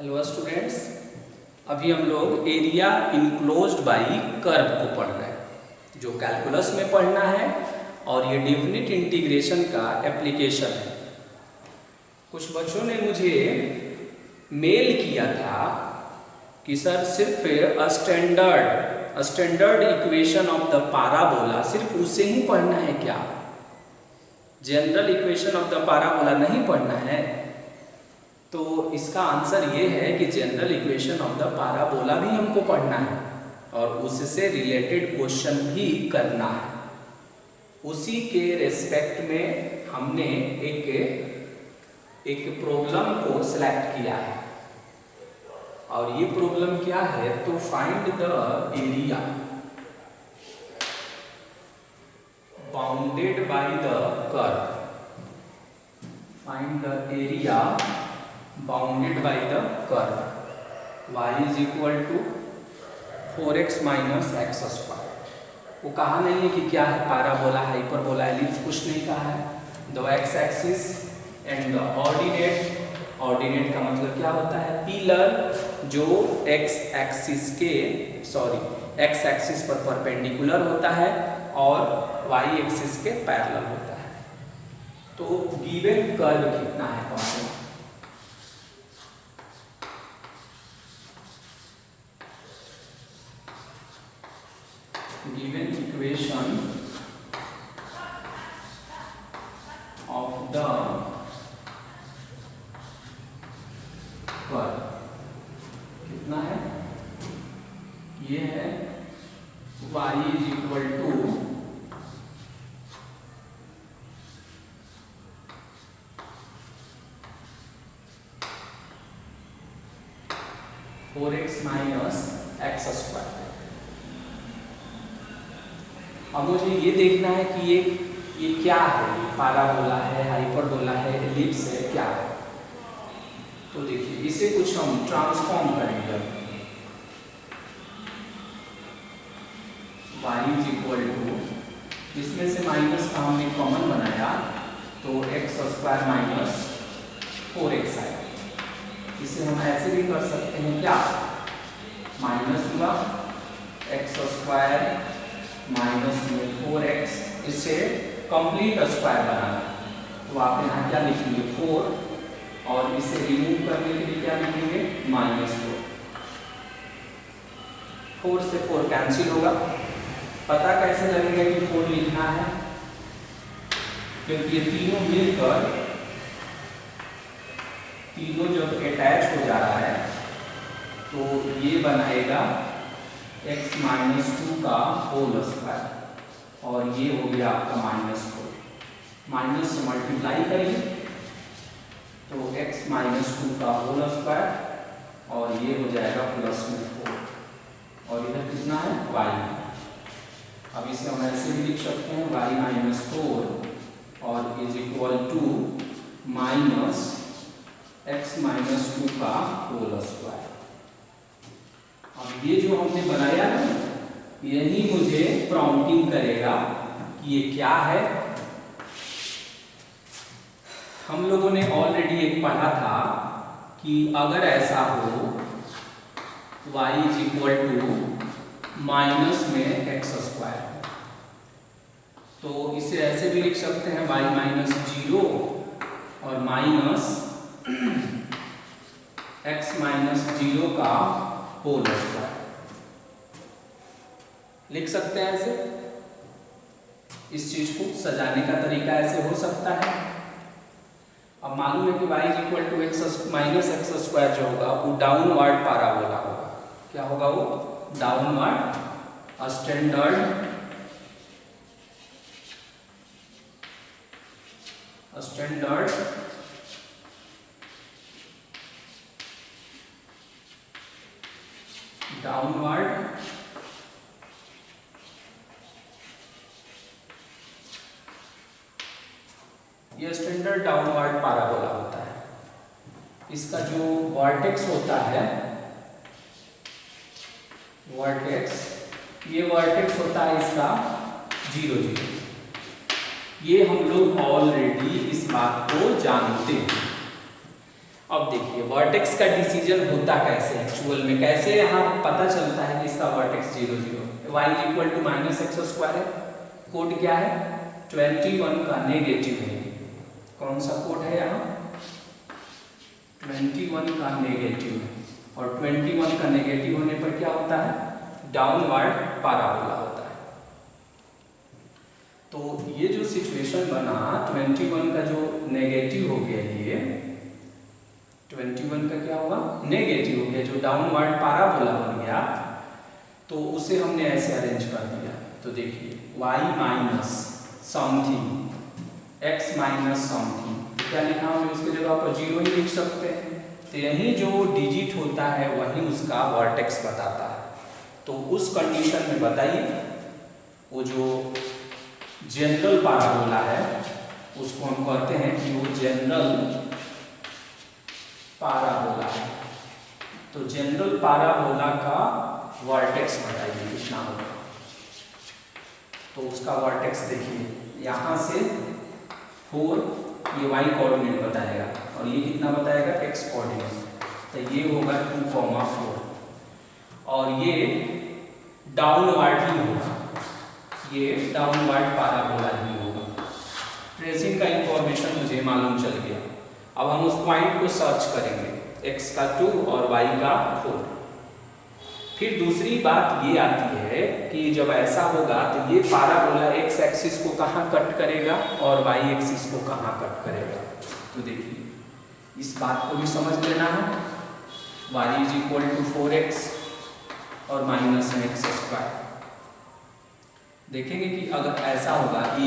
Hello students, अभी हम लोग एरिया इनक्लोज्ड बाय कर्व को पढ़ रहे हैं जो कैलकुलस में पढ़ना है और ये डेफिनिट इंटीग्रेशन का एप्लीकेशन है। कुछ बच्चों ने मुझे मेल किया था कि सर सिर्फ standard equation of the parabola सिर्फ उसे ही पढ़ना है क्या, general equation of the parabola नहीं पढ़ना है? तो इसका आंसर ये है कि general equation of the parabola भी हमको पढ़ना है और उससे रिलेटेड क्वेश्चन भी करना है। उसी के रेस्पेक्ट में हमने एक प्रॉब्लम को सिलेक्ट किया है और ये प्रॉब्लम क्या है, तो find the area bounded by the curve. Find the area bounded by the curve y is equal to 4x minus x square. वो कहा नहीं है कि क्या है, पाराबोला, हाइपरबोला, एलिप्स, कुछ नहीं कहा है। The x axis and the ordinate का मतलब क्या होता है, पिलर जो एक्स एक्सिस पर परपेंडिकुलर होता है और y एक्सिस के पैरेलल होता है। तो गिवन कर्व कितना है, कौन given equation of the curve कितना है, ये है y is equal to 4x minus x square. अब मुझे ये देखना है कि ये क्या है, पाराबोला है, हाइपरबोला है, एलिप्स है, क्या है। तो देखिए इसे कुछ हम ट्रांसफॉर्म करेंगे। y इज इक्वल टू, इसमें से माइनस का हमने कॉमन बनाया तो एक्स स्क्वायर माइनस 4x आएगा। इसे हम ऐसे भी कर सकते हैं, क्या, माइनस हुआ एक्स स्क्वायर माइनस में 4x, इसे कंप्लीट स्क्वायर बनाना। तो आप यहाँ क्या लिखेंगे, 4, और इसे रिमूव करने के लिए क्या लिखेंगे, -4। 4 से 4 कैंसिल होगा। पता कैसे लगेगा कि 4 लिखना है, क्योंकि ये तीनों मिलकर, तीनों जब अटैच हो जा रहा है तो ये बनाएगा x माइनस 2 का होल स्क्वायर और ये हो गया आपका -4। माइनस से मल्टीप्लाई करिए तो x माइनस 2 का होल स्क्वायर और ये हो जाएगा प्लस में 4 और इधर कितना है, y। अब इसे हम ऐसे भी लिख सकते हैं, y माइनस 4 और is equal to minus x minus 2 का होल स्क्वायर। अब ये जो हमने बनाया है यही मुझे प्रॉम्प्टिंग करेगा कि ये क्या है। हम लोगों ने ऑलरेडी एक पढ़ा था कि अगर ऐसा हो y is equal to minus में एक्स स्क्वायर, तो इसे ऐसे भी लिख सकते हैं, y माइनस 0 और माइनस x माइनस 0 का होल स्क्वायर लिख सकते हैं ऐसे। इस चीज को सजाने का तरीका ऐसे हो सकता है। अब मालूम है कि y is equal to x minus x square जो होगा वो डाउनवर्ड पाराबोला होगा। क्या होगा वो, डाउनवर्ड स्टैंडर्ड डाउनवर्ड ये स्टैंडर्ड डाउनवर्ड पाराबोला होता है। इसका जो वर्टेक्स होता है, ये वर्टेक्स होता है इसका 0, 0। ये हम लोग ऑलरेडी इस बात को जानते हैं। अब देखिए वर्टेक्स का डिसीजन होता कैसे एक्चुअल में, कैसे यहाँ पता चलता है कि इसका vertex 0 0 y equal to minus x square है। कोड क्या है 21 का नेगेटिव है। कौन सा कोड है यहाँ 21 का नेगेटिव है, और 21 का नेगेटिव होने पर क्या होता है डाउनवर्ड पैराबोला होता है। तो ये जो सिचुएशन बना 21 का जो नेगेटिव हो गया, ये 21 का क्या होगा नेगेटिव हो गया, जो डाउनवर्ड पैराबोला बन गया, तो उसे हमने ऐसे अरेंज कर दिया। तो देखिए y minus something x minus something, क्या लिखा हमने उसकी जगह पर 0 ही लिख सकते हैं। तो यही जो डिजिट होता है वही उसका वर्टेक्स बताता है। तो उस कंडीशन में बताइए वो जो जनरल पैराबोला है उसको हम कहते हैं कि वो जनरल पैराबोला है। तो जनरल पैराबोला का वर्टेक्स बताइए कितना होगा। तो उसका वर्टेक्स देखिए यहाँ से 4, ये y कोऑर्डिनेट बताएगा और ये कितना बताएगा x कोऑर्डिनेट। तो ये होगा 2,4 और ये डाउनवर्ड ही होगा, ये डाउनवर्ड पैराबोला ही होगा। ट्रेसिंग का इंफॉर्मेशन मुझे मालूम चल गया। अब हम उस पॉइंट को सर्च करेंगे, x का 2 और y का 4। फिर दूसरी बात ये आती है कि जब ऐसा होगा तो ये पैराबोला x एक्सिस को कहाँ कट करेगा और y एक्सिस को कहाँ कट करेगा। तो देखिए इस बात को भी समझ लेना है। y is equal to 4x और माइनस एक्स स्क्वायर। देखेंगे कि अगर ऐसा होगा कि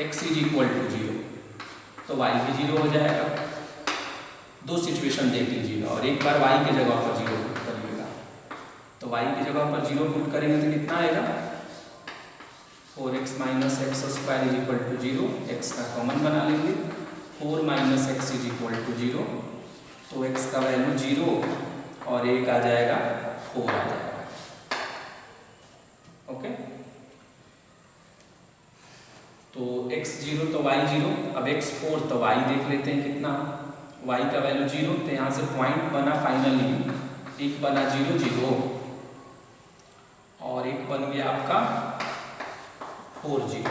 x इज इक्वल टू 0 तो y भी 0 हो जाएगा। दो सिचुएशन देख लीजिएगा और एक बार y की जगह पर 0 पुट करिएगा। तो y की जगह पर 0 पुट करेंगे तो कितना आएगा 4x minus x square is equal to 0। x का कॉमन बना लेंगे, 4 minus x is equal to 0। तो x का वैल्यू 0 और एक आ जाएगा 4 आ जाएगा। ओके, तो x 0 तो y 0, अब x 4 तो y देख लेते हैं कितना, y का वैल्यू 0। तो यहाँ से पॉइंट बना फाइनली, एक बना 0 0 और एक बन गया आपका 4 0।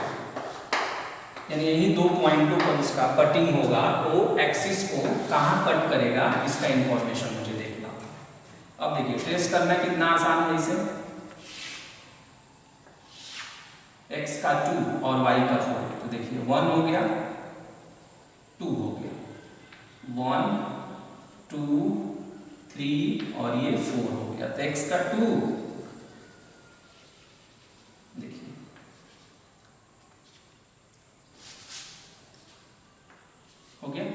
यानी यही दो पॉइंटों पर इसका कटिंग होगा, वो एक्सिस को कहाँ कट करेगा इसका इंफॉर्मेशन मुझे देखना। अब देखिए ट्रेस करना कितना आसान है इसे, x का 2 और y का 4। तो देखिए 1 हो गया 2 हो गया, 1 2 3 और ये 4 हो गया। तो x का 2 देखिए हो गया,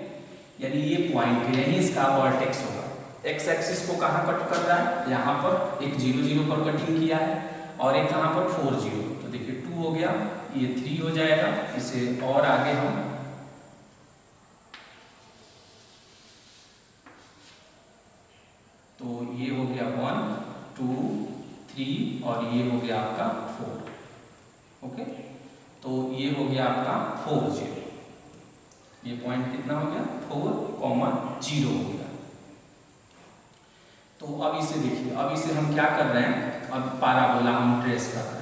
यानी ये पॉइंट है, यही इसका वर्टेक्स होगा। x एक्सिस को कहाँ कट कर रहा है, यहाँ पर एक 0 0 पर कटिंग किया है और एक कहाँ पर 4 0। तो देखिए 2 हो गया, ये 3 हो जाएगा। इसे और आगे हम तो ये हो गया 1 2 3 और ये हो गया आपका 4। ओके, तो ये हो गया आपका 4 0। ये पॉइंट कितना हो गया 4, 0 हो गया। तो अब इसे देखिए, अब इसे हम क्या कर रहे हैं, अब पैराबोला हम ट्रेस कर रहे हैं।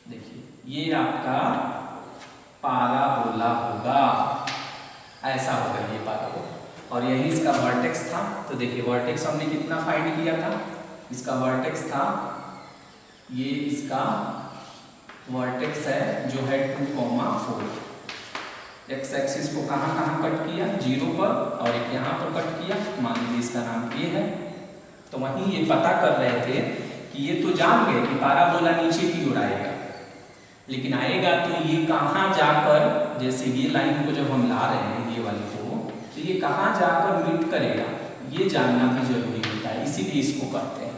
देखिए ये आपका पैराबोला होगा, ऐसा होगा ये पैराबोला, और यही इसका वर्टेक्स था। तो देखिए वर्टेक्स हमने कितना फाइंड किया था, इसका वर्टेक्स था, ये इसका वर्टेक्स है जो है 2,4। एक्स एक्सिस को कहाँ कहाँ कट किया 0 पर और एक यहाँ पर कट किया, मान लीजिए इसका नाम ए है। तो वहीं ये पता कर रहे थे कि ये तो जान गए कि पैराबोला नीचे की ओर आएगा, लेकिन आएगा तो ये कहाँ जाकर, जैसे ये लाइन को जब हम ला रहे हैं ये वाली को, तो ये कहाँ जाकर मीट करेगा ये जानना भी जरूरी होता है, इसीलिए इसको करते हैं।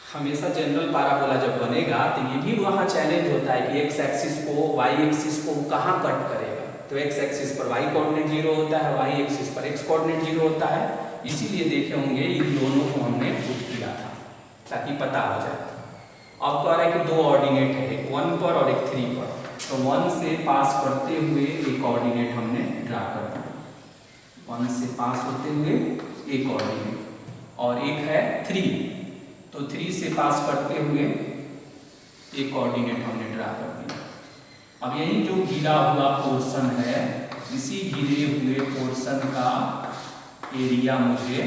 हमेशा जनरल पैराबोला जब बनेगा तो ये भी वहाँ चैलेंज होता है कि एक्स एक्सिस को वाई एक्सिस को कहाँ कट करेगा। तो एक्स एक्सिस पर वाई कोऑर्डिनेट 0 होता है, वाई एक्सिस पर एक्स कोऑर्डिनेट 0 होता है। इसीलिए देखे होंगे इन दोनों को हमने पुट किया था ताकि पता हो जाए। अब कह रहा है कि दो ऑर्डिनेट है, एक 1 पर और एक 3 पर। तो 1 से पास करते हुए एक ऑर्डिनेट हमने ड्रा कर दिया, 1 से पास होते हुए एक ऑर्डिनेट, और एक है 3, तो 3 से पास करते हुए एक ऑर्डिनेट हमने ड्रा कर दिया। अब यही जो घिरा हुआ पोर्शन है, इसी घिरे हुए पोर्शन का एरिया मुझे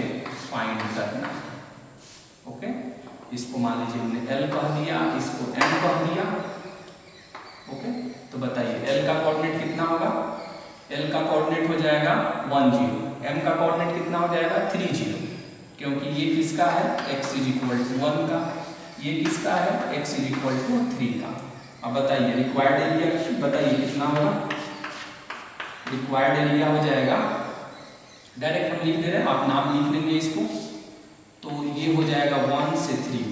फाइंड करना है। ओके, इसको मान लीजिए हमने L कह दिया, इसको M कह दिया। ओके, तो बताइए L का कोऑर्डिनेट कितना होगा? L का कोऑर्डिनेट हो जाएगा 1 0, M का कोऑर्डिनेट कितना हो जाएगा 3 0, क्योंकि ये किसका है x = 1 का, ये किसका है x = 3 का। अब बताइए रिक्वायर्ड एरिया बताइए कितना होगा? रिक्वायर्ड एरिया हो जाएगा, डायरेक्ट हम लिख दे रहे हैं, आप नाम लिख लेंगे इसको, तो ये हो जाएगा 1 से 3,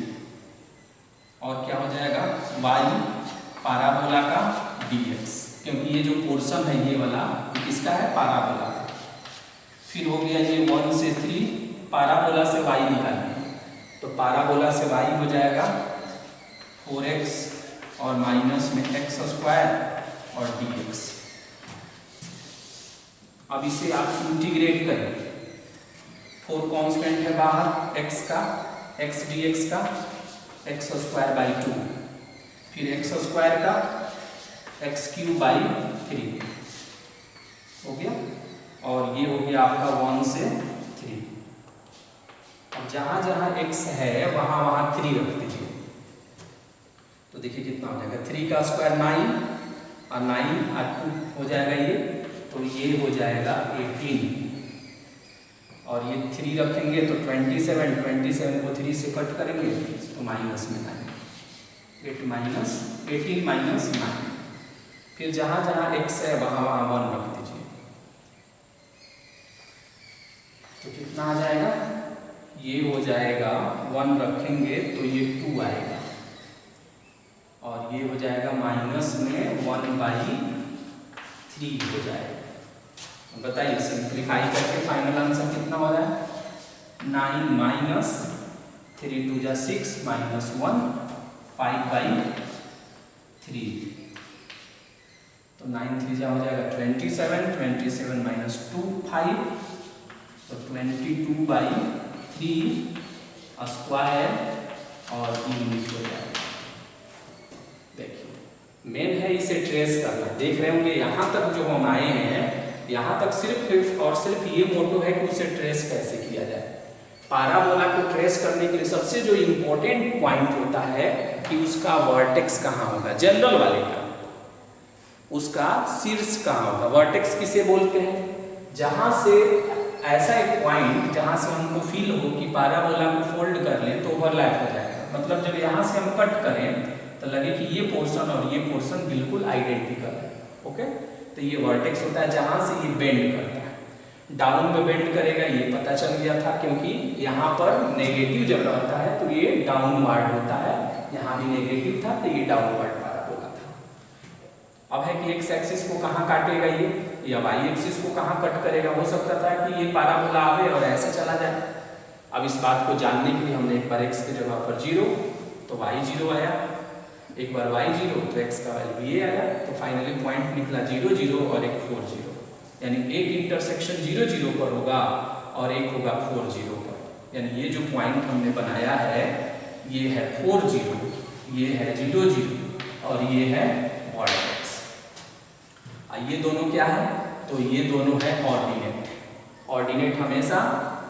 और क्या हो जाएगा y पाराबोला का dx, क्योंकि ये जो पोर्शन है ये वाला ये किसका है पाराबोला का। फिर हो गया ये 1 से 3, पाराबोला से y निकालिए, तो पाराबोला से y हो जाएगा 4x और माइनस में x² और dx। अब इसे आप इंटीग्रेट करें, 4 कांस्टेंट है बाहर x का, x dx का x² 2, फिर x² का x³ 3 हो गया, और ये हो गया आपका 1 से 3। अब जहां जहां x है वहां वहां 3 रख दीजिए, तो देखिए कितना हो जाएगा 3 का स्क्वायर 9 और 9 और 2 हो जाएगा ये, तो ये हो जाएगा 18, और ये 3 रखेंगे तो 27, 27 को 3 से कट करेंगे तो माइनस में आएंगे, 18 माइनस 9। फिर जहां जहां x है वहां वहां 1 रख दीजिए, तो कितना आ जाएगा? ये हो जाएगा 1 रखेंगे तो ये 2 आएगा, और ये हो जाएगा माइनस में 1/3 हो जाएगा। बताइए सिंप्लीफाई करके फाइनल आंसर कितना हो रहा है? 9 माइनस 3 2 जा 6 माइनस 1 5/3, तो 9 3 जा हो जाएगा 27, 27 माइनस 2 5, तो 22/3 स्क्वायर और यूनिट हो जाएगा। देखिए मेन है इसे ट्रेस करना, देख रहे होंगे यहाँ तक जो हम आए हैं, यहाँ तक सिर्फ और सिर्फ ये मोटो है कि उसे ट्रेस कैसे किया जाए। पाराबोला को ट्रेस करने के लिए सबसे जो इम्पोर्टेंट पॉइंट होता है कि उसका वर्टेक्स कहाँ होगा, जनरल वाले का उसका शीर्ष कहाँ होगा। वर्टेक्स किसे बोलते हैं? जहाँ से ऐसा एक पॉइंट जहाँ से हमको फील हो कि पाराबोला को फोल्ड कर लें तो ओवरलैप हो जाएगा, मतलब जब यहाँ से हम कट करें तो लगे कि ये पोर्शन और ये पोर्शन बिल्कुल आइडेंटिकल है। ओके, तो ये वर्टेक्स होता है जहाँ से ये बेंड करता है। डाउन में बेंड करेगा ये पता चल गया था, क्योंकि यहाँ पर नेगेटिव जब रहता है तो ये डाउनवर्ड होता है, यहाँ भी नेगेटिव था तो ये डाउनवर्ड पाराबोला था। अब है कि एक्स एक्सिस को कहाँ काटेगा ये, या वाई एक्सिस को कहाँ कट करेगा। हो सकता था कि ये पाराबोला आवे और ऐसे चला जाए। अब इस बात को जानने के लिए हमने एक बार x की जगह पर 0 तो y 0 आया, एक बार y 0 तो x का वैल्यू ये आया, तो फाइनली पॉइंट निकला 0 0 और एक 4 0, यानी एक इंटरसेक्शन 0 0 पर होगा और एक होगा 4 0 पर। यानी ये जो पॉइंट हमने बनाया है ये है 4 0, ये है 0 0 और ये है वर्टेक्स। ये दोनों क्या है? तो ये दोनों है ऑर्डिनेट। ऑर्डिनेट हमेशा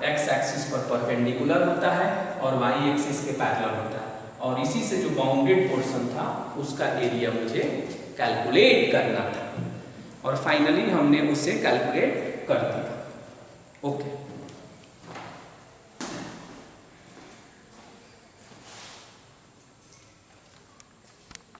x एक्सिस पर परपेंडिकुलर होता है और y एक्सिस के पैरेलल होता है, और इसी से जो बाउंडेड पोर्शन था उसका एरिया मुझे कैलकुलेट करना था, और फाइनली हमने उसे कैलकुलेट कर दिया। ओके।